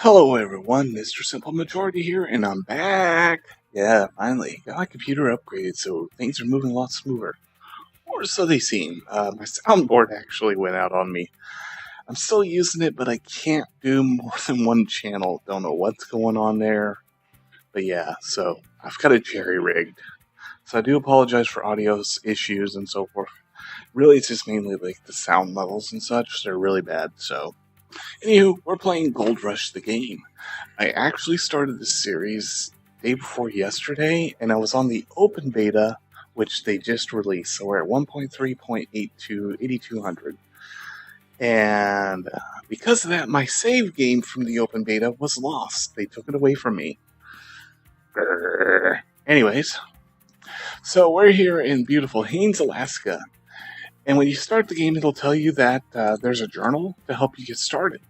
Hello everyone, Mr. Simple Majority here, and I'm back! Yeah, finally. Got my computer upgraded, so things are moving a lot smoother. Or so they seem. My soundboard actually went out on me. I'm still using it, but I can't do more than one channel. Don't know what's going on there. But yeah, so I've got it jerry-rigged. So I do apologize for audio issues and so forth. Really, it's just mainly like the sound levels and such. They're really bad, so... Anywho, we're playing Gold Rush the game. I actually started this series day before yesterday, and I was on the open beta, which they just released. So we're at 1.3.82, 8200. And because of that, my save game from the open beta was lost. They took it away from me. Anyways, so we're here in beautiful Haines, Alaska. And when you start the game, it'll tell you that there's a journal to help you get started.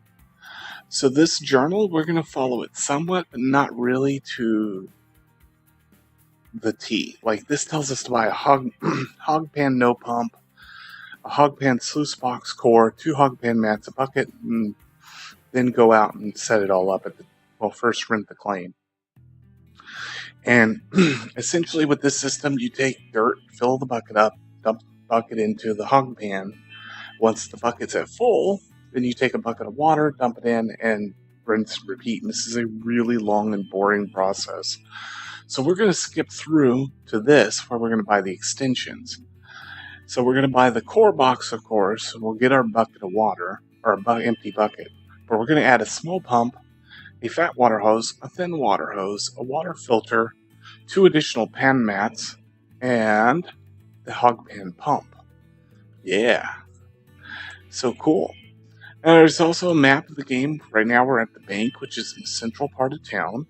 So this journal, we're going to follow it somewhat, but not really to the T. Like, this tells us to buy a hog pan no pump, a hog pan sluice box core, 2 hog pan mats, a bucket, and then go out and set it all up first rent the claim. And essentially with this system, you take dirt, fill the bucket up, dump the bucket into the hog pan. Once the bucket's at full, then you take a bucket of water, dump it in, and rinse and repeat. And this is a really long and boring process. So we're going to skip through to this, where we're going to buy the extensions. So we're going to buy the core box, of course. We'll get our bucket of water, or empty bucket. But we're going to add a small pump, a fat water hose, a thin water hose, a water filter, 2 additional pan mats, and the hog pan pump. Yeah. So cool. And there's also a map of the game. Right now we're at the bank, which is in the central part of town.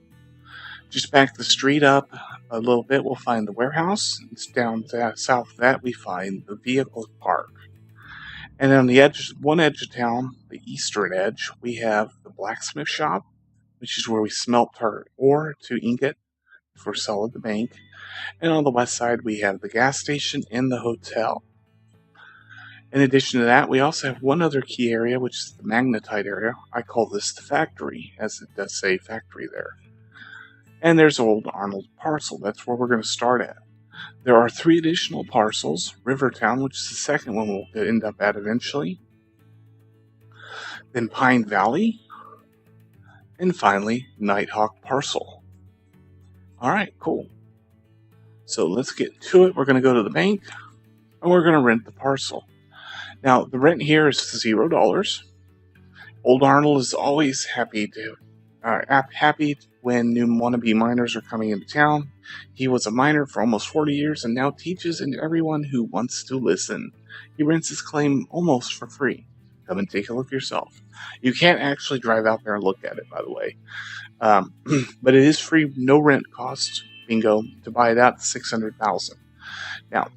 Just back the street up a little bit, we'll find the warehouse. It's down south of that, we find the vehicle park. And on the one edge of town, the eastern edge, we have the blacksmith shop, which is where we smelt our ore to ingot for sale at the bank. And on the west side, we have the gas station and the hotel. In addition to that, we also have one other key area, which is the magnetite area. I call this the factory, as it does say factory there. And there's Old Arnold parcel. That's where we're going to start at. There are 3 additional parcels. Rivertown, which is the second one we'll end up at eventually. Then Pine Valley. And finally, Nighthawk parcel. Alright, cool. So let's get to it. We're going to go to the bank, and we're going to rent the parcel. Now, the rent here is $0. Old Arnold is always happy when new wannabe miners are coming into town. He was a miner for almost 40 years and now teaches everyone who wants to listen. He rents his claim almost for free. Come and take a look yourself. You can't actually drive out there and look at it, by the way. But it is free, no rent cost. Bingo. To buy it out, $600,000. Now,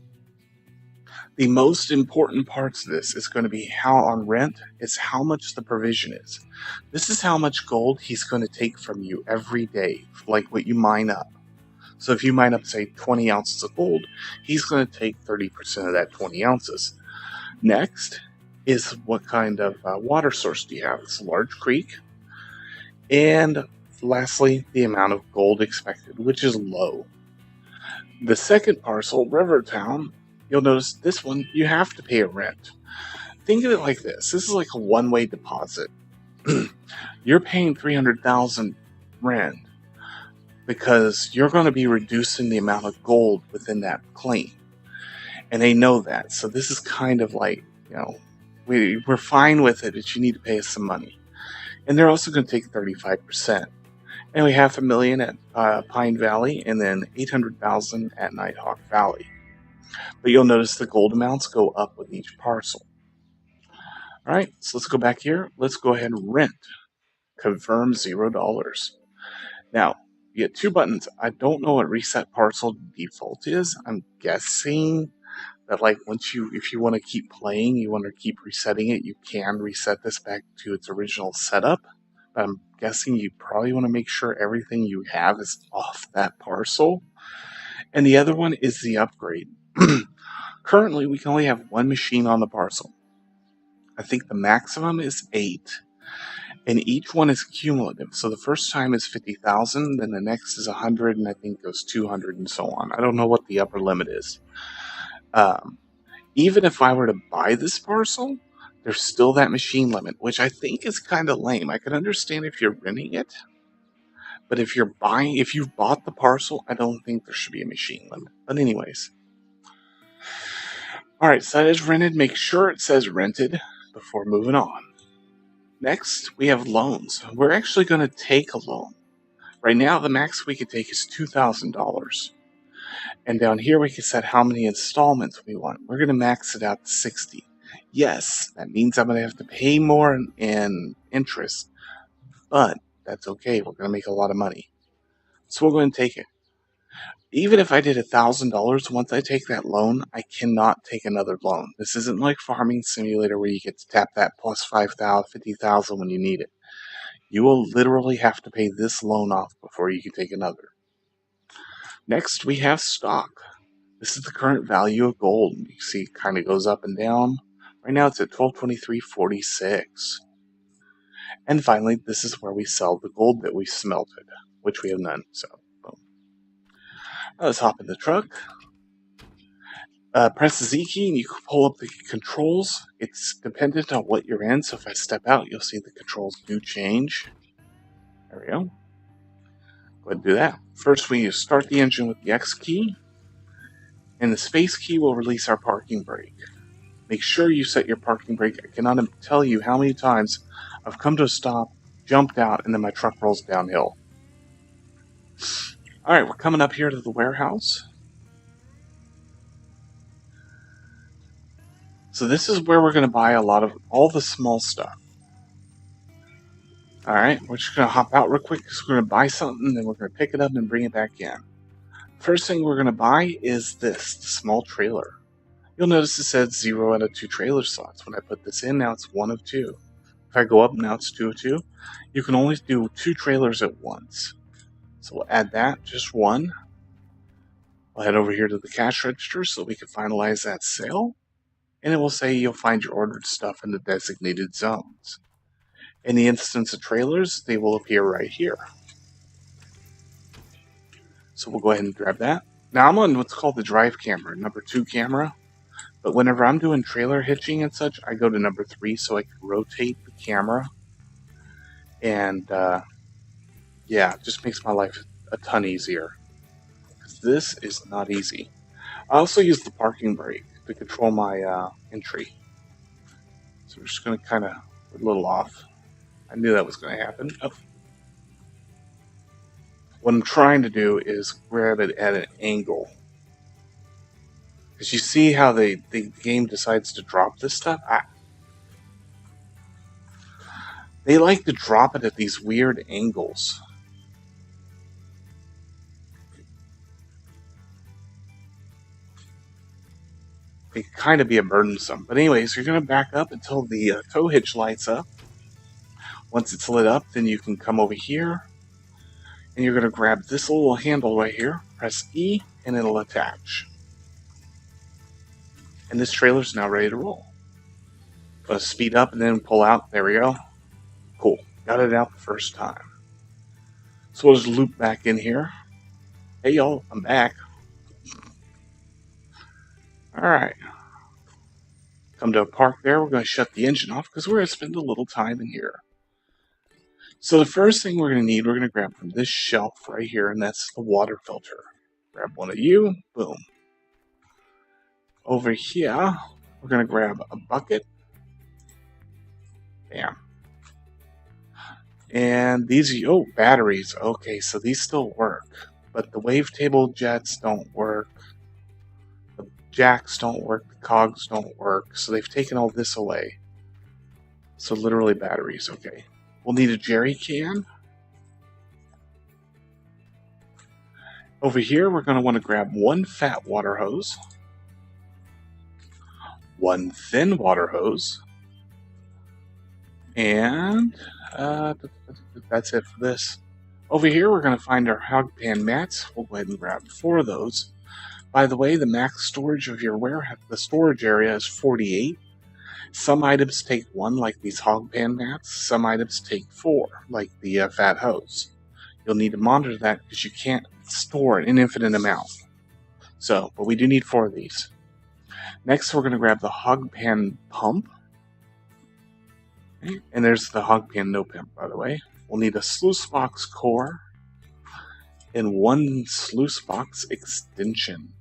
the most important parts of this is going to be how on rent is how much the provision is. This is how much gold he's going to take from you every day, like what you mine up. So if you mine up, say, 20 ounces of gold, he's going to take 30% of that 20 ounces. Next is what kind of water source do you have? It's a large creek. And lastly, the amount of gold expected, which is low. The second parcel, Rivertown, you'll notice this one, you have to pay a rent. Think of it like this. This is like a one-way deposit. You're paying $300,000 rent because you're going to be reducing the amount of gold within that claim. And they know that. So this is kind of like, we're fine with it, but you need to pay us some money. And they're also going to take 35%. And we have $500,000 at Pine Valley, and then $800,000 at Nighthawk Valley. But you'll notice the gold amounts go up with each parcel. Alright, so let's go back here. Let's go ahead and rent. Confirm $0. Now, you get 2 buttons. I don't know what reset parcel default is. I'm guessing that if you want to keep playing, you want to keep resetting it, you can reset this back to its original setup. But I'm guessing you probably want to make sure everything you have is off that parcel. And the other one is the upgrade. Currently, we can only have 1 machine on the parcel. I think the maximum is 8. And each one is cumulative. So the first time is 50,000, then the next is 100, and I think goes 200 and so on. I don't know what the upper limit is. Even if I were to buy this parcel, there's still that machine limit, which I think is kind of lame. I can understand if you're renting it, but if you've bought the parcel, I don't think there should be a machine limit. But anyways. Alright, so that is rented. Make sure it says rented before moving on. Next, we have loans. We're actually going to take a loan. Right now, the max we could take is $2,000. And down here, we can set how many installments we want. We're going to max it out to 60. Yes, that means I'm going to have to pay more in interest, but that's okay. We're going to make a lot of money. So we're going to take it. Even if I did $1,000, once I take that loan, I cannot take another loan. This isn't like Farming Simulator where you get to tap that plus 5,000, 50,000 when you need it. You will literally have to pay this loan off before you can take another. Next, we have stock. This is the current value of gold. You see it kind of goes up and down. Right now it's at 1223.46. And finally, this is where we sell the gold that we smelted, which we have none. So, boom. Let's hop in the truck. Press the Z key and you can pull up the controls. It's dependent on what you're in. So if I step out, you'll see the controls do change. There we go. Go ahead and do that. First, we start the engine with the X key. And the space key will release our parking brake. Make sure you set your parking brake. I cannot tell you how many times I've come to a stop, jumped out, and then my truck rolls downhill. Alright, we're coming up here to the warehouse. So this is where we're going to buy all the small stuff. Alright, we're just going to hop out real quick because we're going to buy something, then we're going to pick it up and bring it back in. First thing we're going to buy is this, the small trailer. You'll notice it says 0 out of 2 trailer slots. When I put this in, now it's 1 of 2. If I go up, now it's 2 of 2. You can only do 2 trailers at once. So we'll add that, just 1. We'll head over here to the cash register so we can finalize that sale. And it will say you'll find your ordered stuff in the designated zones. In the instance of trailers, they will appear right here. So we'll go ahead and grab that. Now I'm on what's called the drive camera, number 2 camera. But whenever I'm doing trailer hitching and such, I go to number 3 so I can rotate the camera. And yeah, it just makes my life a ton easier. Because this is not easy. I also use the parking brake to control my entry. So we're just going to kind of a little off. I knew that was going to happen. Oh. What I'm trying to do is grab it at an angle. Because you see how the game decides to drop this stuff? They like to drop it at these weird angles. It can kind of be a burdensome. But anyways, you're going to back up until the tow hitch lights up. Once it's lit up, then you can come over here. And you're going to grab this little handle right here. Press E, and it'll attach. And this trailer's now ready to roll. Speed up and then pull out. There we go. Cool. Got it out the first time. So we'll just loop back in here. Hey y'all, I'm back. Alright. Come to a park there. We're going to shut the engine off because we're going to spend a little time in here. So the first thing we're going to need, we're going to grab from this shelf right here, and that's the water filter. Grab one of you. Boom. Over here, we're going to grab a bucket. Bam. And these are, batteries. Okay, so these still work. But the wavetable jets don't work. The jacks don't work. The cogs don't work. So they've taken all this away. So literally batteries, okay. We'll need a jerry can. Over here, we're going to want to grab one fat water hose. One thin water hose. And that's it for this. Over here, we're going to find our hog pan mats. We'll go ahead and grab 4 of those. By the way, the max storage of your warehouse, the storage area is 48. Some items take 1, like these hog pan mats. Some items take 4, like the fat hose. You'll need to monitor that because you can't store an infinite amount. So, but we do need 4 of these. Next, we're going to grab the hog pan pump. Okay. And there's the hog pan no pump, by the way. We'll need a sluice box core and 1 sluice box extension.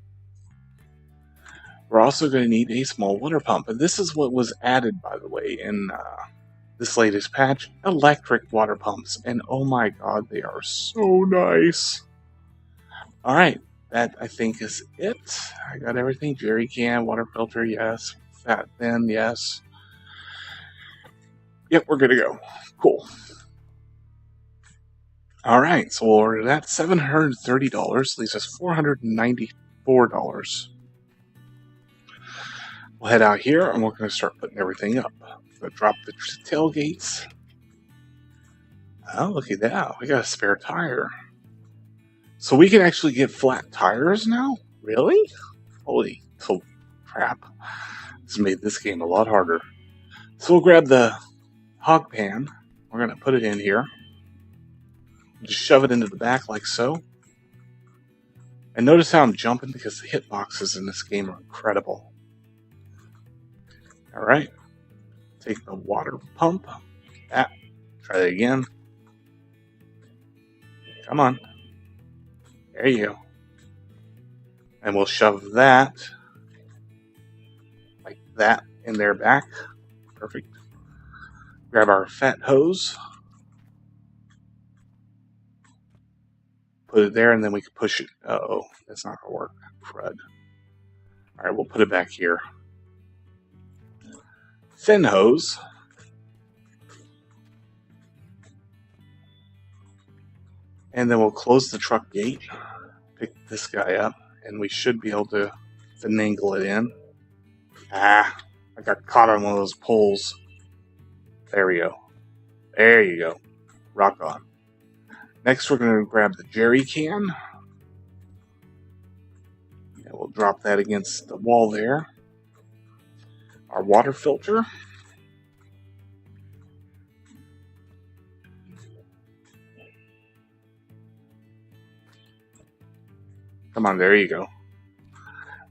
We're also going to need a small water pump. And this is what was added, by the way, in this latest patch. Electric water pumps. And oh my god, they are so nice. Alright, that I think is it. I got everything. Jerry can, water filter, yes. Fat bin, yes. Yep, we're good to go. Cool. Alright, so we'll order that. $730 leaves us $494. We'll head out here and we're going to start putting everything up. We're going to drop the tailgates. Oh, look at that. We got a spare tire. So we can actually get flat tires now? Really? Holy crap. This made this game a lot harder. So we'll grab the hog pan. We're going to put it in here. Just shove it into the back like so. And notice how I'm jumping because the hitboxes in this game are incredible. Alright. Take the water pump. Try that again. Come on. There you go. And we'll shove that like that in their back. Perfect. Grab our fat hose. Put it there and then we can push it. Uh-oh, that's not going to work. Crud. Alright, we'll put it back here. Thin hose. And then we'll close the truck gate. Pick this guy up. And we should be able to finagle it in. I got caught on one of those poles. There we go. There you go. Rock on. Next, we're going to grab the jerry can. And we'll drop that against the wall there. Our water filter. Come on, there you go.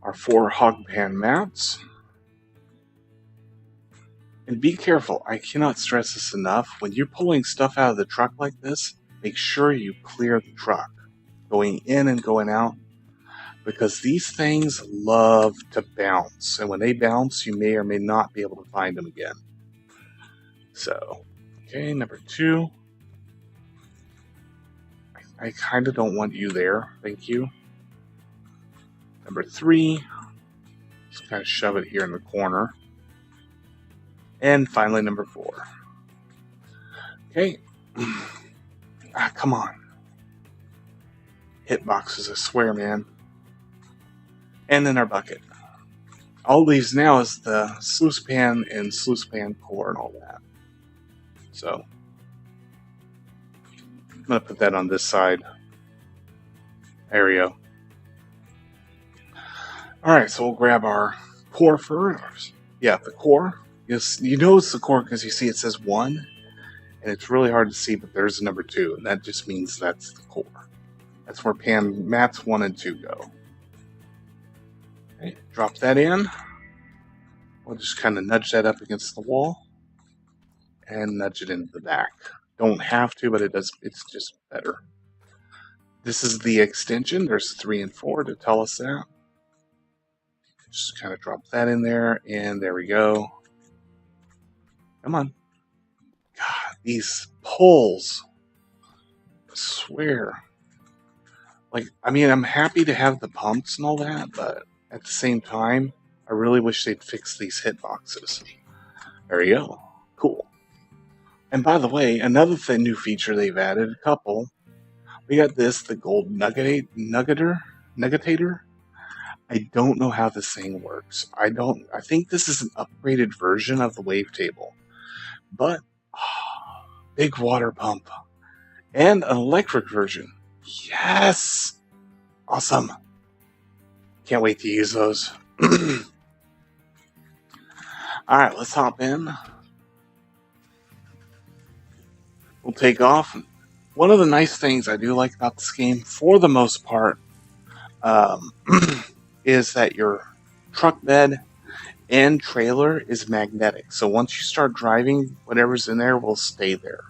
Our 4 hog pan mats. And be careful, I cannot stress this enough. When you're pulling stuff out of the truck like this, make sure you clear the truck. Going in and going out. Because these things love to bounce. And when they bounce, you may or may not be able to find them again. So, okay, number 2. I kind of don't want you there. Thank you. Number 3. Just kind of shove it here in the corner. And finally, number 4. Okay. Come on. Hitboxes, I swear, man. And then our bucket. All it leaves now is the sluice pan and sluice pan core and all that. So, I'm going to put that on this side. There we go. Alright, so we'll grab our core first. Yeah, the core. Yes, you know it's the core because you see it says 1. And it's really hard to see, but there's a number 2. And that just means that's the core. That's where pan mats 1 and 2 go. Okay, drop that in. We'll just kind of nudge that up against the wall. And nudge it into the back. Don't have to, but it does. It's just better. This is the extension. There's 3 and 4 to tell us that. Just kind of drop that in there, and there we go. Come on. God, these pulls. I swear. Like, I mean, I'm happy to have the pumps and all that, but at the same time, I really wish they'd fix these hitboxes. There you go. Cool. And by the way, another new feature they've added, a couple. We got this, the gold nuggetator. I don't know how this thing works. I think this is an upgraded version of the wavetable. But, big water pump. And an electric version. Yes! Awesome. Can't wait to use those. Alright, let's hop in. We'll take off. One of the nice things I do like about this game, for the most part, um, is that your truck bed and trailer is magnetic. So once you start driving, whatever's in there will stay there.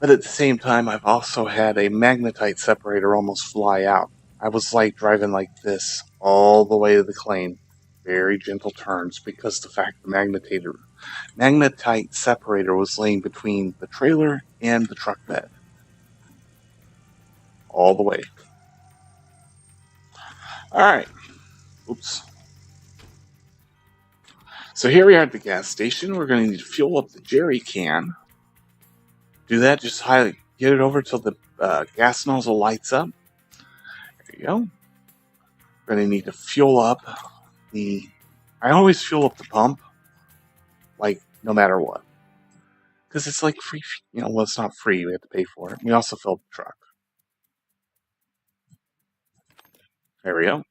But at the same time, I've also had a magnetite separator almost fly out. I was like driving like this all the way to the claim. Very gentle turns because the fact the magnetite separator was laying between the trailer and the truck bed. All the way. Alright. Oops. So here we are at the gas station. We're going to need to fuel up the jerry can. Do that, just get it over till the gas nozzle lights up. There you go. We're going to need to fuel up I always fuel up the pump, like, no matter what. Because it's like free, well, it's not free, we have to pay for it. We also fill up the truck. There we go.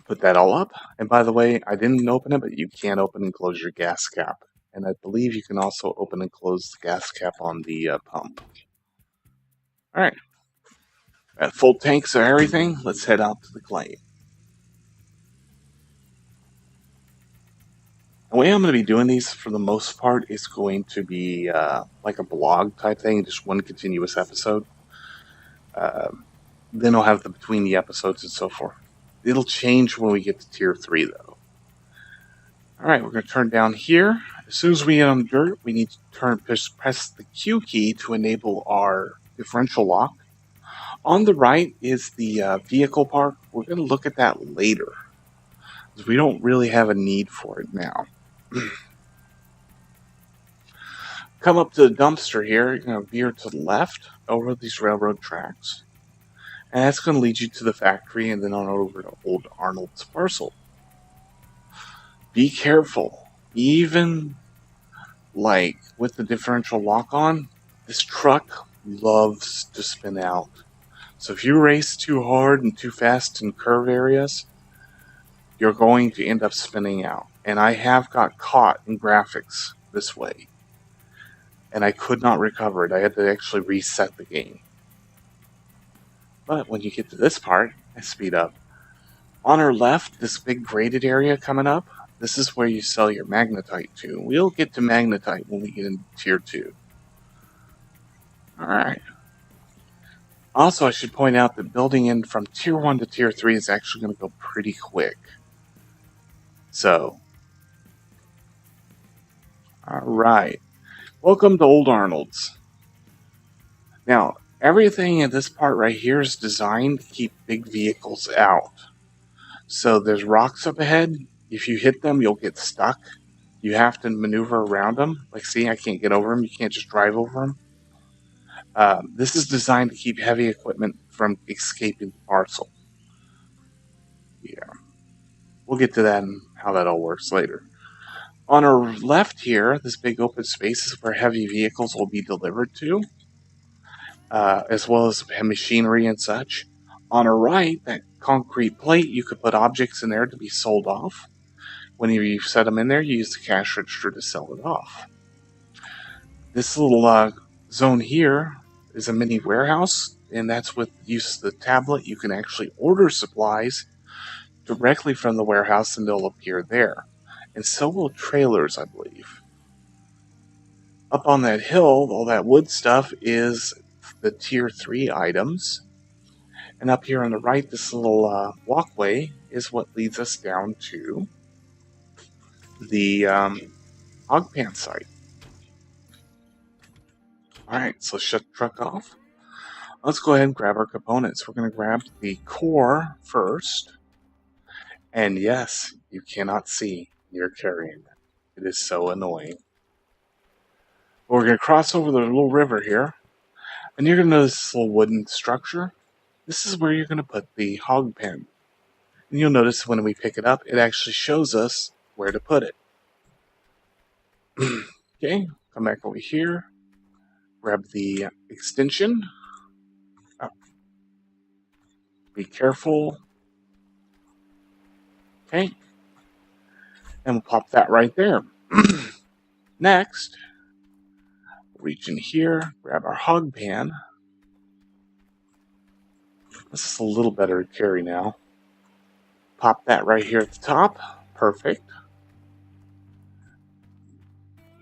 Put that all up. And by the way, I didn't open it, but you can open and close your gas cap. And I believe you can also open and close the gas cap on the pump. Alright. At full tanks of everything, let's head out to the claim. The way I'm going to be doing these, for the most part, is going to be like a blog type thing, just one continuous episode. Then I'll have the between the episodes and so forth. It'll change when we get to tier 3, though. Alright, we're going to turn down here. As soon as we get on the dirt, we need to press the Q key to enable our differential lock. On the right is the vehicle park. We're going to look at that later, because we don't really have a need for it now. Come up to the dumpster here. You're going to veer to the left over these railroad tracks. And that's going to lead you to the factory and then on over to Old Arnold's parcel. Be careful. Even like with the differential lock on, this truck loves to spin out. So if you race too hard and too fast in curve areas, you're going to end up spinning out. And I have got caught in graphics this way. And I could not recover it. I had to actually reset the game. But when you get to this part, I speed up. On our left, this big graded area coming up, this is where you sell your magnetite to. We'll get to magnetite when we get into tier 2. Alright. Also, I should point out that building in from tier 1 to tier 3 is actually going to go pretty quick. So, alright. Welcome to Old Arnold's. Now, everything in this part right here is designed to keep big vehicles out. So there's rocks up ahead. If you hit them, you'll get stuck. You have to maneuver around them. Like, see, I can't get over them. You can't just drive over them. This is designed to keep heavy equipment from escaping the parcel. Yeah. We'll get to that and how that all works later. On our left here, this big open space is where heavy vehicles will be delivered to, as well as machinery and such. On our right, that concrete plate, you could put objects in there to be sold off. When you set them in there, you use the cash register to sell it off. This little zone here is a mini warehouse, and that's with the use of the tablet. You can actually order supplies directly from the warehouse, and they'll appear there. And so will trailers, I believe. Up on that hill, all that wood stuff is the tier 3 items. And up here on the right, this little walkway is what leads us down to the hog pan site. Alright, so shut the truck off. Let's go ahead and grab our components. We're going to grab the core first. And yes, you cannot see you're carrying it. It is so annoying. But we're going to cross over the little river here. And you're going to notice this little wooden structure. This is where you're going to put the hog pen. And you'll notice when we pick it up, it actually shows us where to put it. Okay, come back over here. Grab the extension. Oh. Be careful. Okay. And we'll pop that right there. Next, reach in here, grab our hog pan. This is a little better to carry now. Pop that right here at the top. Perfect.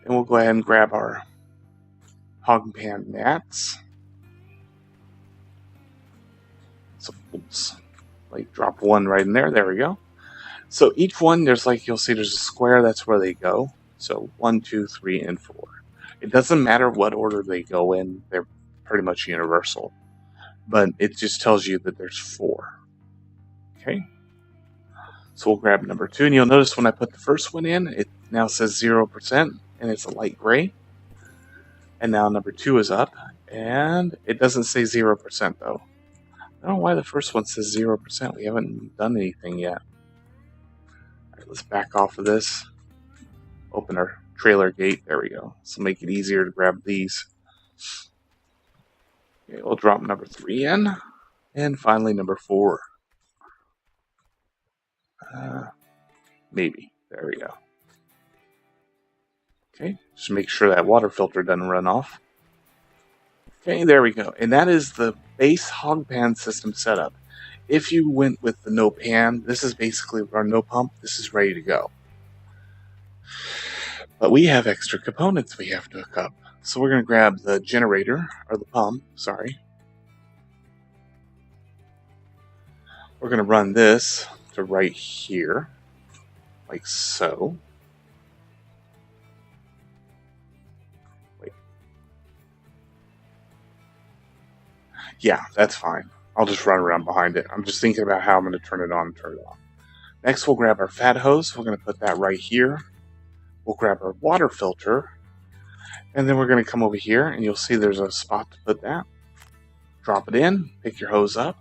And we'll go ahead and grab our hog pan mats. So, oops, like drop one right in there. There we go. So each one, you'll see there's a square. That's where they go. So 1, 2, 3, and 4. It doesn't matter what order they go in. They're pretty much universal. But it just tells you that there's 4. Okay. So we'll grab number 2. And you'll notice when I put the first one in, it now says 0%. And it's a light gray. And now number 2 is up. And it doesn't say 0% though. I don't know why the first one says 0%. We haven't done anything yet. All right, let's back off of this. Open our trailer gate. There we go. So make it easier to grab these. Okay, we'll drop number 3 in. And finally number 4. Maybe. There we go. Okay, just make sure that water filter doesn't run off. Okay, there we go. And that is the base hog pan system setup. If you went with the no pan, this is basically our no pump. This is ready to go. But we have extra components we have to hook up. So we're going to grab the generator, or the pump, sorry. We're going to run this to right here, like so. Wait. Yeah, that's fine. I'll just run around behind it. I'm just thinking about how I'm going to turn it on and turn it off. Next, we'll grab our fat hose. We're going to put that right here. We'll grab our water filter. And then we're going to come over here, and you'll see there's a spot to put that. Drop it in. Pick your hose up.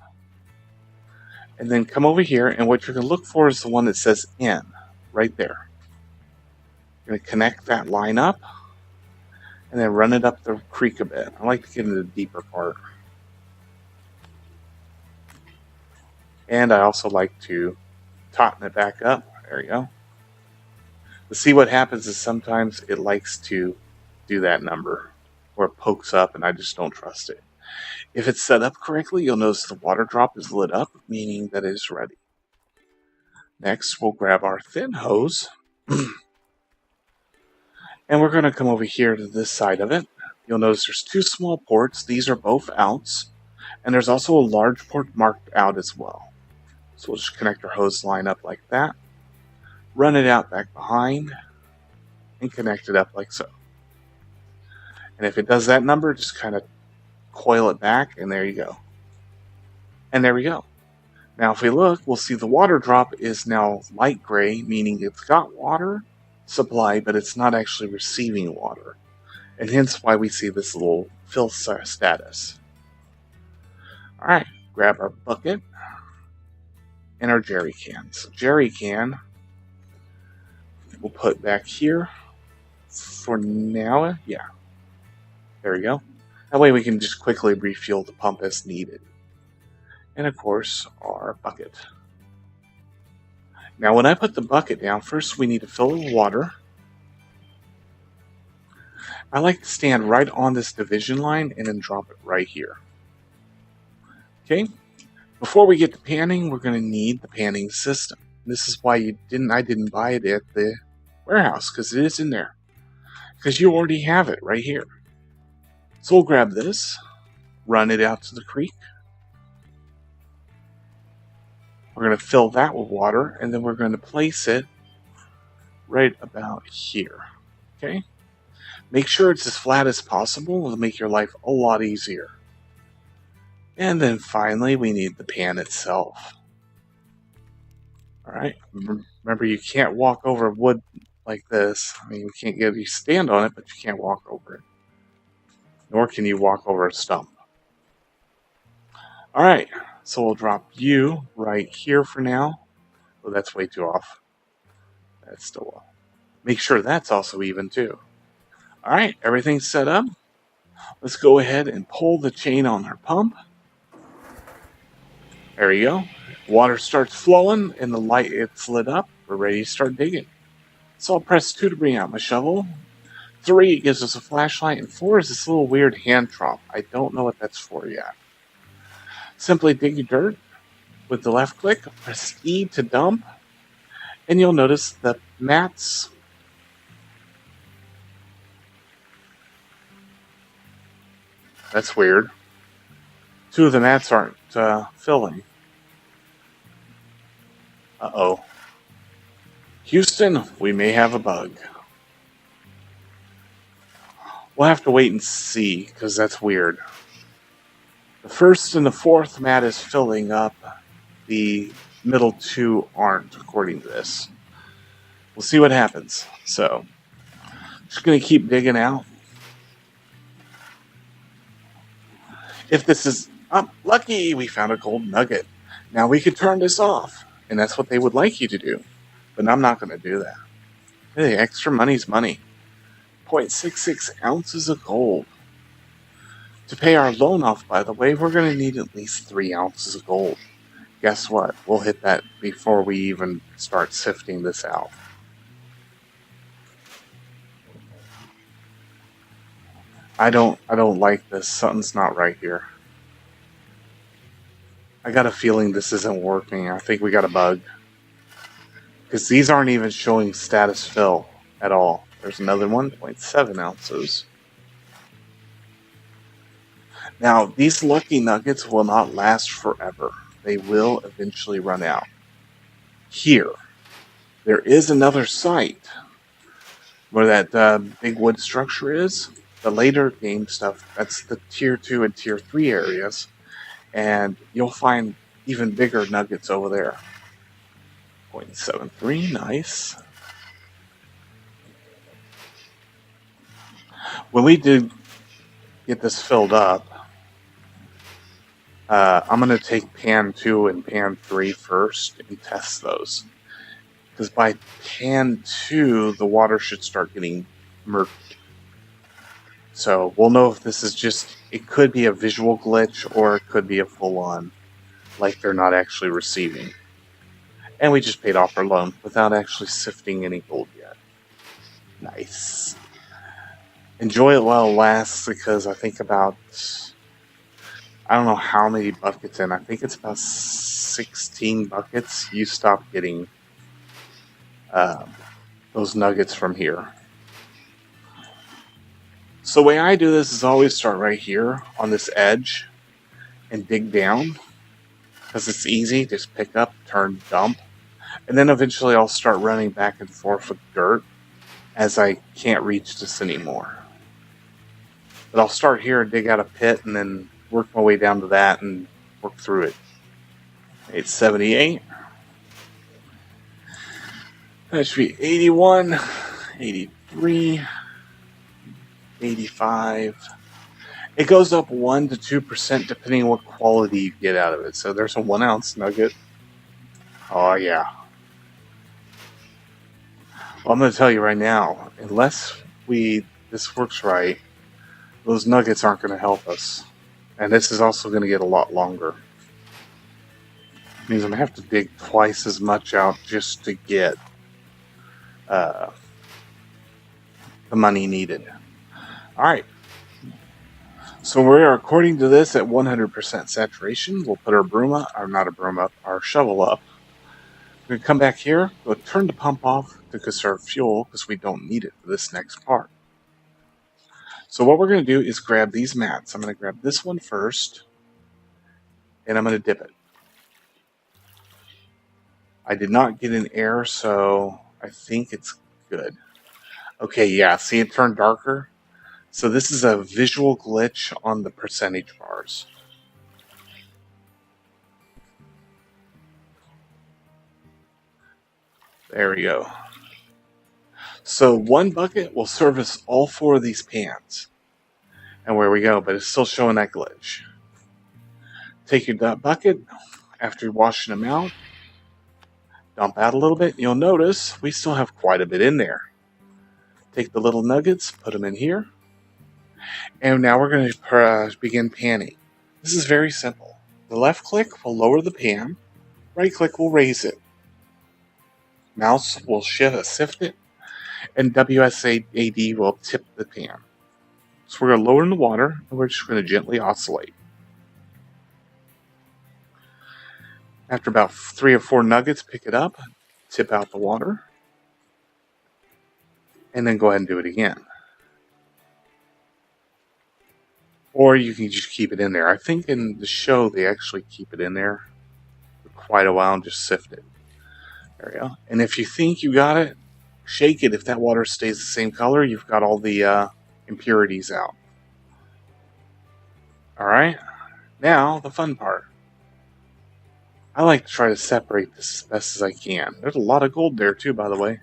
And then come over here, and what you're going to look for is the one that says N, right there. You're going to connect that line up, and then run it up the creek a bit. I like to get into the deeper part. And I also like to tauten it back up. There you go. To see what happens is sometimes it likes to do that number, or it pokes up, and I just don't trust it. If it's set up correctly, you'll notice the water drop is lit up, meaning that it is ready. Next, we'll grab our thin hose, and we're going to come over here to this side of it. You'll notice there's 2 small ports. These are both outs, and there's also a large port marked out as well. So we'll just connect our hose line up like that, run it out back behind, and connect it up like so. And if it does that number, just kind of coil it back, and there you go. And there we go. Now if we look, we'll see the water drop is now light gray, meaning it's got water supply, but it's not actually receiving water. And hence why we see this little fill status. Alright, grab our bucket and our jerry can. So jerry can we'll put back here for now. Yeah. There we go. That way we can just quickly refuel the pump as needed. And of course, our bucket. Now when I put the bucket down, first we need to fill it with water. I like to stand right on this division line and then drop it right here. Okay? Before we get to panning, we're going to need the panning system. This is why I didn't buy it at the warehouse, because it is in there. Because you already have it right here. So we'll grab this, run it out to the creek. We're going to fill that with water, and then we're going to place it right about here. Okay? Make sure it's as flat as possible. It'll make your life a lot easier. And then finally, we need the pan itself. Alright, remember you can't walk over wood like this. I mean, you stand on it, but you can't walk over it. Nor can you walk over a stump. Alright, so we'll drop you right here for now. Oh, that's way too off. That's still off. Make sure that's also even too. Alright, everything's set up. Let's go ahead and pull the chain on our pump. There you go. Water starts flowing and the light it's lit up. We're ready to start digging. So I'll press 2 to bring out my shovel. 3 gives us a flashlight, and 4 is this little weird hand tromp. I don't know what that's for yet. Simply dig your dirt with the left click, press E to dump, and you'll notice the mats. That's weird. 2 of the mats aren't filling. Uh-oh. Houston, we may have a bug. We'll have to wait and see, because that's weird. The first and the fourth mat is filling up. The middle 2 aren't, according to this. We'll see what happens. So, just going to keep digging out. If this is lucky, we found a gold nugget. Now we can turn this off, and that's what they would like you to do. But I'm not going to do that. Hey, extra money's money. 0.66 ounces of gold. To pay our loan off, by the way, we're going to need at least 3 ounces of gold. Guess what? We'll hit that before we even start sifting this out. I don't like this. Something's not right here. I got a feeling this isn't working. I think we got a bug. Because these aren't even showing status fill at all. There's another 1.7 ounces. Now, these lucky nuggets will not last forever. They will eventually run out. Here, there is another site where that big wood structure is. The later game stuff, that's the tier 2 and tier 3 areas. And you'll find even bigger nuggets over there. 0.73, nice. When we did get this filled up, I'm going to take pan 2 and pan 3 first and test those. Because by pan 2, the water should start getting murky. So we'll know if this is just, it could be a visual glitch or it could be a full-on, like they're not actually receiving. And we just paid off our loan without actually sifting any gold yet. Nice. Enjoy it while it lasts, because I think about, I don't know how many buckets in. I think it's about 16 buckets. You stop getting those nuggets from here. So the way I do this is always start right here on this edge and dig down, because it's easy. Just pick up, turn, dump. And then eventually I'll start running back and forth with dirt as I can't reach this anymore. But I'll start here and dig out a pit and then work my way down to that and work through it. 878. That should be 81, 83, 85. It goes up 1 to 2% depending on what quality you get out of it. So there's a 1 ounce nugget. Oh yeah. Well, I'm going to tell you right now, unless this works right, those nuggets aren't going to help us. And this is also going to get a lot longer. It means I'm going to have to dig twice as much out just to get the money needed. Alright. So we are, according to this, at 100% saturation. We'll put our shovel up. We're going to come back here, we'll turn the pump off to conserve fuel because we don't need it for this next part. So what we're going to do is grab these mats. I'm going to grab this one first, and I'm going to dip it. I did not get an error, so I think it's good. Okay, yeah, see it turned darker? So this is a visual glitch on the percentage bars. There we go. So 1 bucket will service all 4 of these pans. And where we go, but it's still showing that glitch. Take your bucket, after washing them out, dump out a little bit. You'll notice we still have quite a bit in there. Take the little nuggets, put them in here. And now we're going to begin panning. This is very simple. The left click will lower the pan. Right click will raise it. Mouse will sift it. and WSAD will tip the pan. So we're going to lower in the water, and we're just going to gently oscillate. After about 3 or 4 nuggets, pick it up, tip out the water, and then go ahead and do it again. Or you can just keep it in there. I think in the show they actually keep it in there for quite a while and just sift it. There we go. And if you think you got it, shake it. If that water stays the same color, you've got all the impurities out. Alright, now the fun part. I like to try to separate this as best as I can. There's a lot of gold there too, by the way.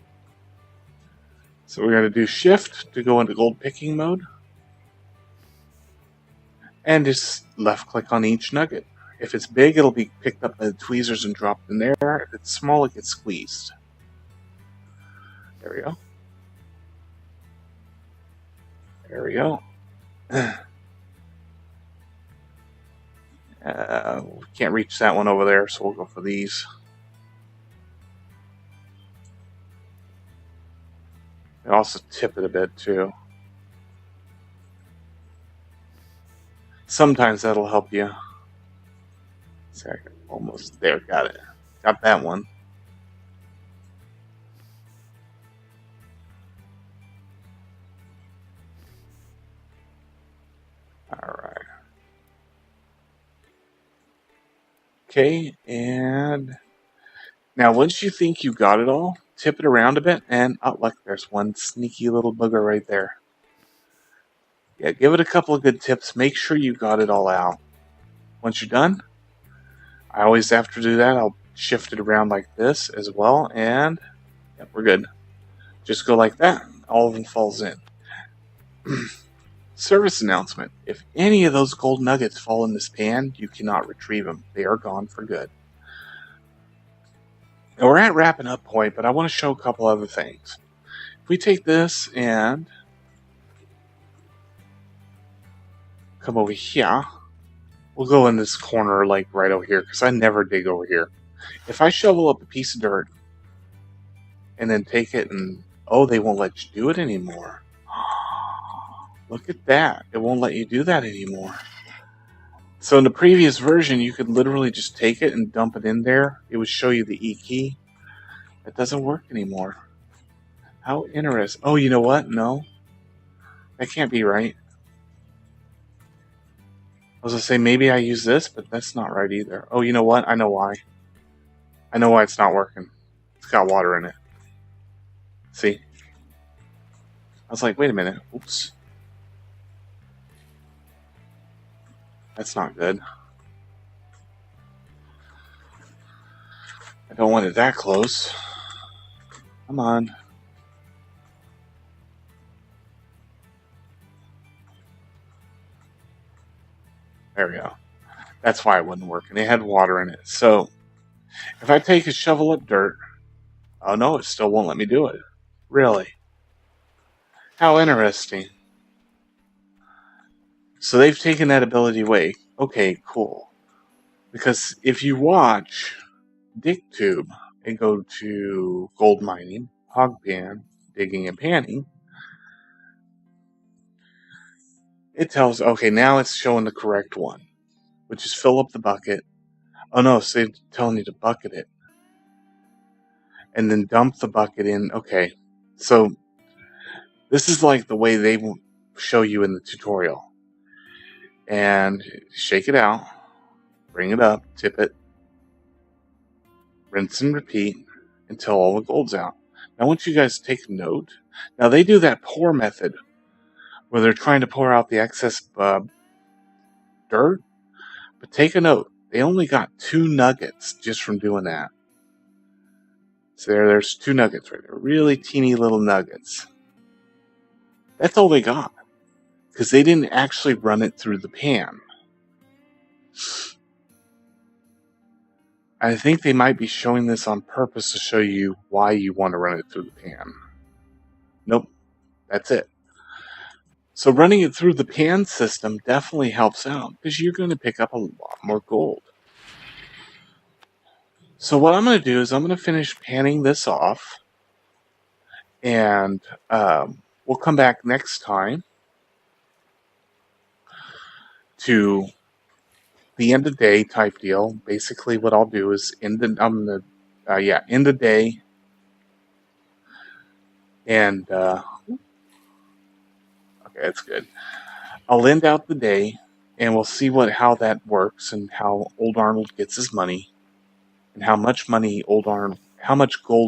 So we're going to do shift to go into gold picking mode. And just left click on each nugget. If it's big, it'll be picked up by the tweezers and dropped in there. If it's small, it gets squeezed. There we go. There we go. We can't reach that one over there, so we'll go for these. I also tip it a bit too. Sometimes that'll help you. Second, almost there, got it. Got that one. Alright. Okay, and now once you think you got it all, tip it around a bit, and oh look, there's one sneaky little booger right there. Yeah, give it a couple of good tips. Make sure you got it all out. Once you're done, I always have to do that. I'll shift it around like this as well, and yep, we're good. Just go like that. All of them falls in. Service announcement. If any of those gold nuggets fall in this pan, you cannot retrieve them. They are gone for good. Now we're at wrapping up point, but I want to show a couple other things. If we take this and come over here, we'll go in this corner like right over here, because I never dig over here. If I shovel up a piece of dirt and then take it and, oh, they won't let you do it anymore. Look at that. It won't let you do that anymore. So in the previous version, you could literally just take it and dump it in there. It would show you the E key. That doesn't work anymore. How interesting. Oh, you know what? No. That can't be right. I was going to say, maybe I use this, but that's not right either. Oh, you know what? I know why. I know why it's not working. It's got water in it. See? I was like, wait a minute. Oops. That's not good. I don't want it that close. Come on. There we go. That's why it wouldn't work. And it had water in it. So, if I take a shovel up dirt, oh no, it still won't let me do it. Really? How interesting. So they've taken that ability away. Okay, cool. Because if you watch DigTube and go to gold mining, hog pan, digging and panning, it tells, okay, now it's showing the correct one, which is fill up the bucket. Oh no, so they're telling you to bucket it. And then dump the bucket in. Okay, so this is like the way they show you in the tutorial. And shake it out, bring it up, tip it, rinse and repeat until all the gold's out. Now I want you guys to take note. Now they do that pour method where they're trying to pour out the excess dirt, but take a note. They only got 2 nuggets just from doing that. So there's 2 nuggets right there. Really teeny little nuggets. That's all they got. Because they didn't actually run it through the pan. I think they might be showing this on purpose to show you why you want to run it through the pan. Nope. That's it. So running it through the pan system definitely helps out because you're going to pick up a lot more gold. So what I'm going to do is I'm going to finish panning this off. And we'll come back next time to the end of day type deal. Basically, what I'll do is end the day, and okay, that's good. I'll end out the day, and we'll see how that works and how Old Arnold gets his money, and how much gold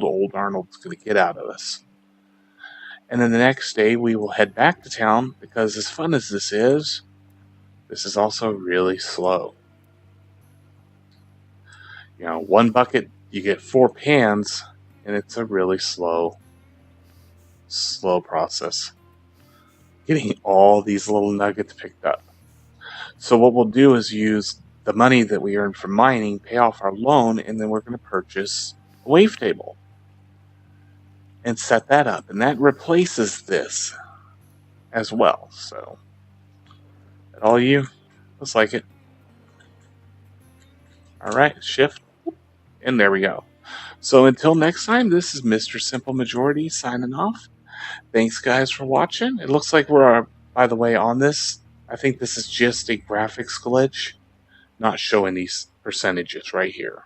Old Arnold's going to get out of us. And then the next day, we will head back to town because, as fun as this is also really slow. One bucket, you get 4 pans, and it's a really slow process getting all these little nuggets picked up. So what we'll do is use the money that we earned from mining, pay off our loan, and then we're going to purchase a wavetable and set that up. And that replaces this as well. So, that all you? Looks like it. All right, shift, and there we go. So until next time, this is Mr. Simple Majority signing off. Thanks, guys, for watching. It looks like we're, by the way, on this. I think this is just a graphics glitch, not showing these percentages right here.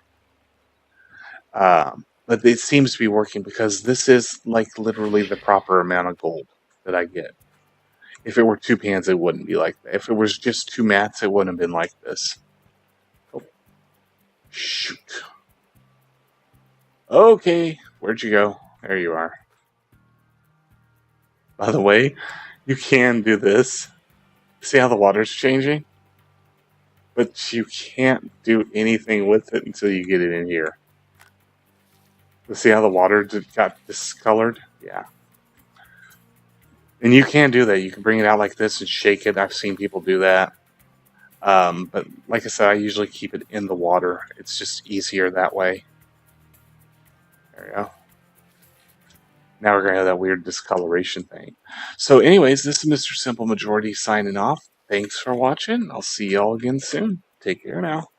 But it seems to be working because this is like literally the proper amount of gold that I get. If it were 2 pans, it wouldn't be like that. If it was just 2 mats, it wouldn't have been like this. Oh, shoot. Okay, where'd you go? There you are. By the way, you can do this. See how the water's changing? But you can't do anything with it until you get it in here. See how the water got discolored? Yeah. And you can do that. You can bring it out like this and shake it. I've seen people do that. But like I said, I usually keep it in the water. It's just easier that way. There we go. Now we're going to have that weird discoloration thing. So anyways, this is Mr. Simple Majority signing off. Thanks for watching. I'll see y'all again soon. Take care now.